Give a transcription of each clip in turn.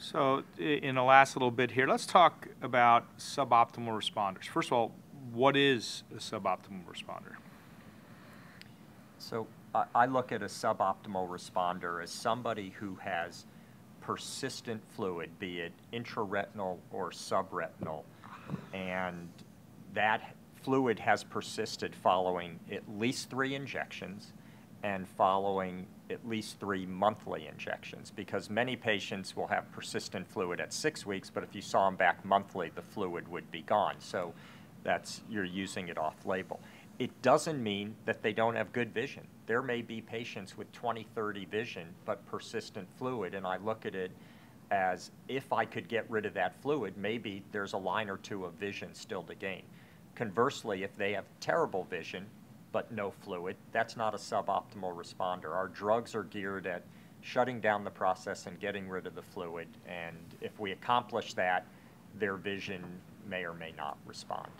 So in the last little bit here, let's talk about suboptimal responders. First of all, what is a suboptimal responder? So I look at a suboptimal responder as somebody who has persistent fluid, be it intraretinal or subretinal, and that fluid has persisted following at least 3 injections and following at least 3 monthly injections, because many patients will have persistent fluid at 6 weeks, but if you saw them back monthly, the fluid would be gone. So you're using it off-label. It doesn't mean that they don't have good vision. There may be patients with 20/30 vision but persistent fluid, and I look at it as if I could get rid of that fluid, maybe there's a line or 2 of vision still to gain. Conversely, if they have terrible vision but no fluid, that's not a suboptimal responder. Our drugs are geared at shutting down the process and getting rid of the fluid, and if we accomplish that, their vision may or may not respond.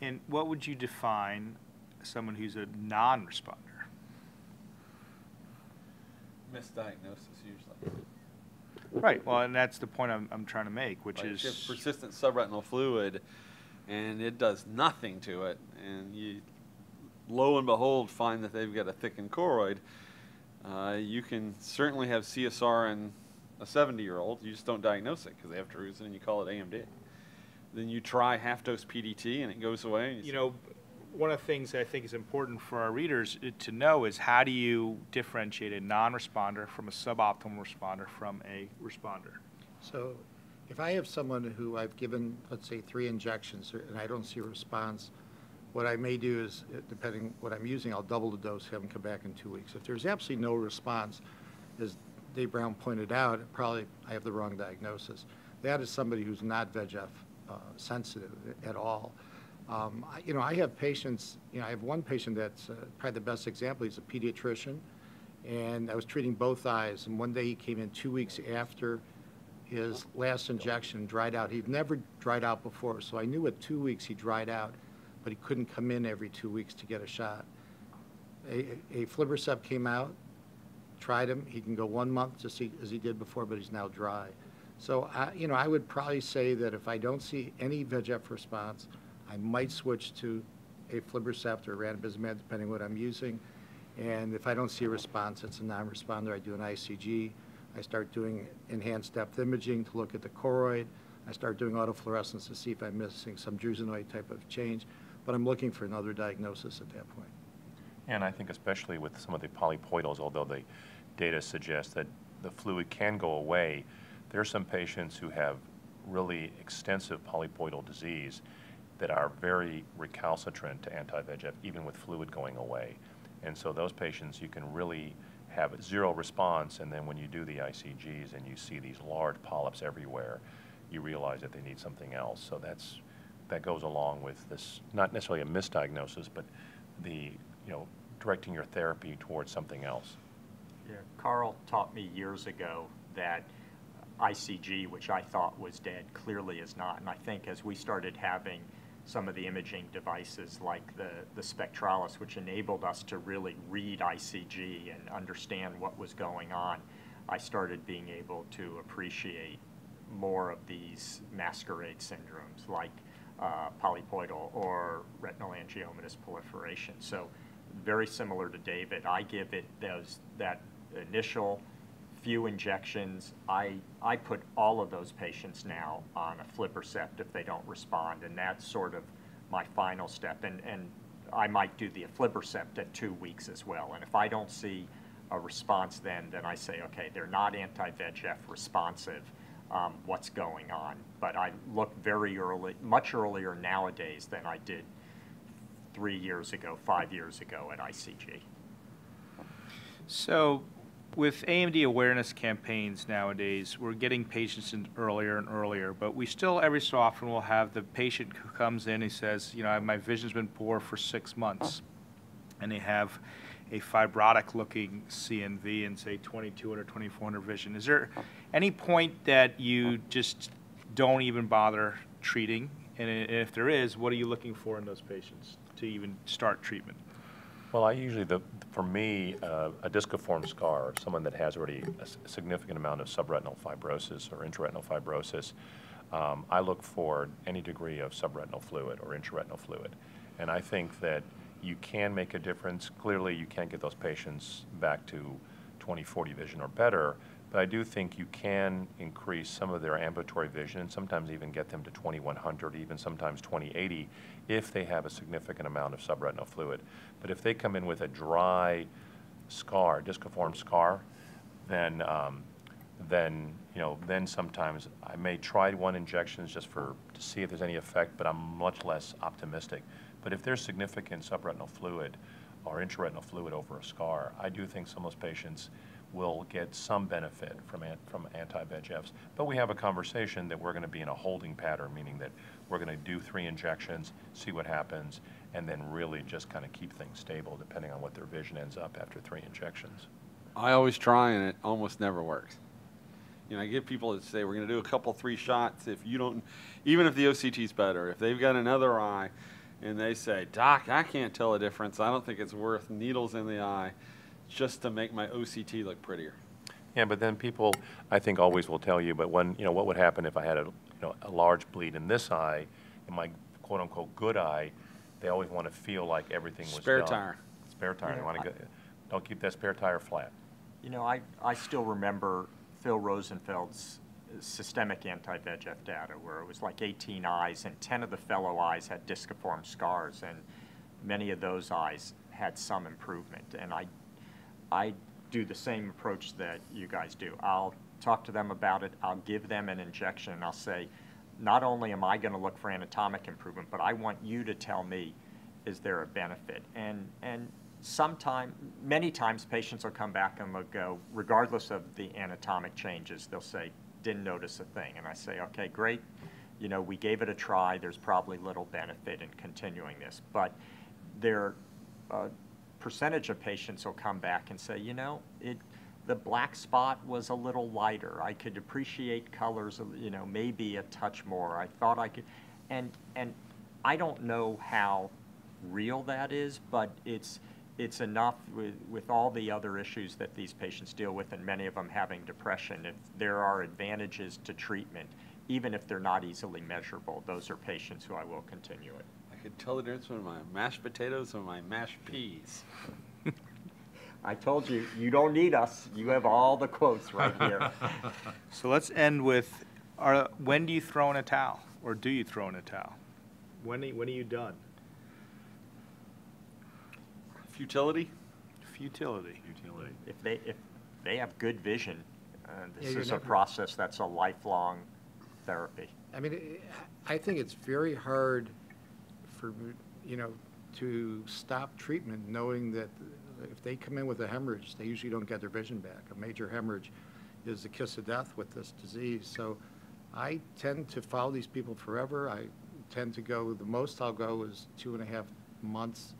And what would you define someone who's a non-responder? Misdiagnosis usually. Right. Well, and that's the point I'm trying to make, which Like is if you have persistent subretinal fluid, and it does nothing to it, and you, lo and behold, find that they've got a thickened choroid. You can certainly have CSR in a 70-year-old. You just don't diagnose it because they have drusen, and you call it AMD. Then you try half-dose PDT, and it goes away. And you know, one of the things I think is important for our readers to know is how do you differentiate a non-responder from a suboptimal responder from a responder? So if I have someone who I've given, let's say, 3 injections and I don't see a response, what I may do is, depending what I'm using, I'll double the dose, have them come back in 2 weeks. If there's absolutely no response, as Dave Brown pointed out, probably I have the wrong diagnosis. That is somebody who's not VEGF sensitive at all. I have patients, I have one patient that's probably the best example. He's a pediatrician, and I was treating both eyes, and one day he came in 2 weeks after his last injection, dried out. He'd never dried out before, so I knew at 2 weeks he dried out, but he couldn't come in every 2 weeks to get a shot. A aflibercept came out, tried him. He can go 1 month just as he did before, but he's now dry. So, I would probably say that if I don't see any VEGF response, I might switch to aflibercept or ranibizumab, depending on what I'm using. And if I don't see a response, it's a non-responder. I do an ICG. I start doing enhanced depth imaging to look at the choroid. I start doing autofluorescence to see if I'm missing some drusenoid type of change. But I'm looking for another diagnosis at that point. And I think especially with some of the polypoidals, although the data suggests that the fluid can go away, there are some patients who have really extensive polypoidal disease that are very recalcitrant to anti-VEGF, even with fluid going away. And so those patients, you can really have 0 response, and then when you do the ICGs and you see these large polyps everywhere, you realize that they need something else. So that goes along with this, not necessarily a misdiagnosis, but the, directing your therapy towards something else. Yeah, Carl taught me years ago that ICG, which I thought was dead, clearly is not. And I think as we started having some of the imaging devices like the Spectralis, which enabled us to really read ICG and understand what was going on, I started being able to appreciate more of these masquerade syndromes like polypoidal or retinal angiomatous proliferation. So very similar to David, I give it that initial few injections. I put all of those patients now on aflibercept if they don't respond, and that's sort of my final step. And I might do the aflibercept at 2 weeks as well. And if I don't see a response then I say, okay, they're not anti-VEGF responsive. What's going on? But I look very early, much earlier nowadays than I did 3 years ago, 5 years ago at ICG. So with AMD awareness campaigns nowadays, we're getting patients in earlier and earlier, but we still every so often will have the patient who comes in and says, my vision's been poor for 6 months, and they have a fibrotic looking CNV and say 2200, 2400 vision. Is there any point that you just don't even bother treating? And if there is, what are you looking for in those patients to even start treatment? Well, I usually, for me, a disciform scar, someone that has already a significant amount of subretinal fibrosis or intraretinal fibrosis, I look for any degree of subretinal fluid or intraretinal fluid. And I think that you can make a difference. Clearly, you can't get those patients back to 20/40 vision or better, but I do think you can increase some of their ambulatory vision and sometimes even get them to 2100, even sometimes 20/80, if they have a significant amount of subretinal fluid. But if they come in with a dry scar, disciform scar, then then sometimes I may try one injections just to see if there's any effect, but I'm much less optimistic. But if there's significant subretinal fluid or intraretinal fluid over a scar, I do think some of those patients will get some benefit from anti-VEGFs. But we have a conversation that we're going to be in a holding pattern, meaning that we're going to do 3 injections, see what happens, and then really just kind of keep things stable depending on what their vision ends up after 3 injections. I always try, and it almost never works. I get people that say, we're going to do a couple, 3 shots. If you don't, even if the OCT is better, if they've got another eye, and they say, Doc, I can't tell a difference. I don't think it's worth needles in the eye just to make my OCT look prettier. Yeah, but then people, I think, always will tell you, but when, what would happen if I had a large bleed in this eye, in my quote-unquote good eye, they always want to feel like everything was Spare done. tire. Spare tire. They want to don't keep that spare tire flat. I still remember Phil Rosenfeld's systemic anti-VEGF data where it was like 18 eyes and 10 of the fellow eyes had disciform scars, and many of those eyes had some improvement. And I do the same approach that you guys do. I'll talk to them about it, I'll give them an injection, and I'll say, not only am I going to look for anatomic improvement, but I want you to tell me, is there a benefit? And many times patients will come back and they'll go, regardless of the anatomic changes, they'll say, didn't notice a thing. And I say, okay, great. We gave it a try. There's probably little benefit in continuing this. But percentage of patients will come back and say, the black spot was a little lighter. I could appreciate colors, maybe a touch more. I thought I could, and I don't know how real that is, but it's enough with all the other issues that these patients deal with, and many of them having depression. If there are advantages to treatment, even if they're not easily measurable, those are patients who I will continue it. I could tell the difference between my mashed potatoes and my mashed peas. I told you, you don't need us. You have all the quotes right here. So let's end with, when do you throw in a towel, or do you throw in a towel? When are you done? Futility? Futility. If they have good vision, this Yeah, is a process that's a lifelong therapy. I mean, I think it's very hard for, to stop treatment knowing that if they come in with a hemorrhage, they usually don't get their vision back. A major hemorrhage is the kiss of death with this disease. So I tend to follow these people forever. I tend to go, the most I'll go is 2.5 months,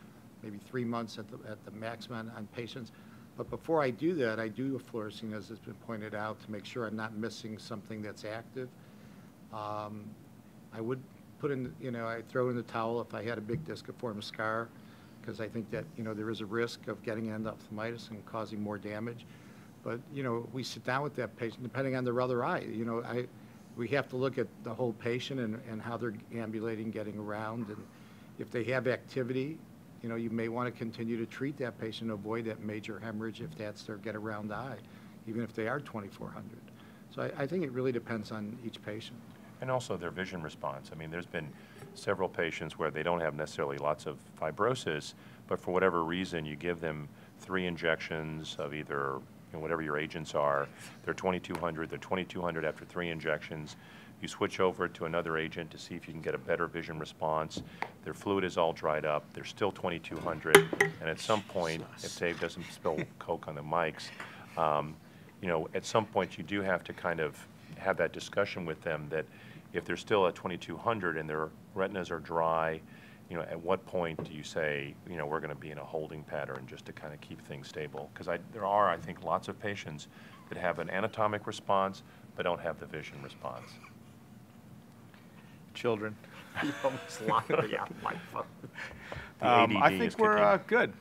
maybe 3 months at the maximum on patients. But before I do that, I do a fluorescein, as has been pointed out, to make sure I'm not missing something that's active. I would put in, I throw in the towel if I had a big disciform scar, because I think that, there is a risk of getting endophthalmitis and causing more damage. But, we sit down with that patient, depending on their other eye. We have to look at the whole patient and how they're ambulating, getting around. And if they have activity, you may want to continue to treat that patient, avoid that major hemorrhage if that's their get-around eye, even if they are 2400. So I think it really depends on each patient. And also their vision response. I mean, there's been several patients where they don't have necessarily lots of fibrosis, but for whatever reason, you give them 3 injections of either, whatever your agents are. They're 2200, they're 2200 after 3 injections. You switch over to another agent to see if you can get a better vision response. Their fluid is all dried up. They're still 2200. And at some point, if Dave doesn't spill Coke on the mics, at some point you do have to kind of have that discussion with them that if they're still at 2200 and their retinas are dry, at what point do you say, we're going to be in a holding pattern just to kind of keep things stable? Because there are, I think, lots of patients that have an anatomic response but don't have the vision response. Children. You almost locked me out of my phone. The ADD I think is we're kicking. good.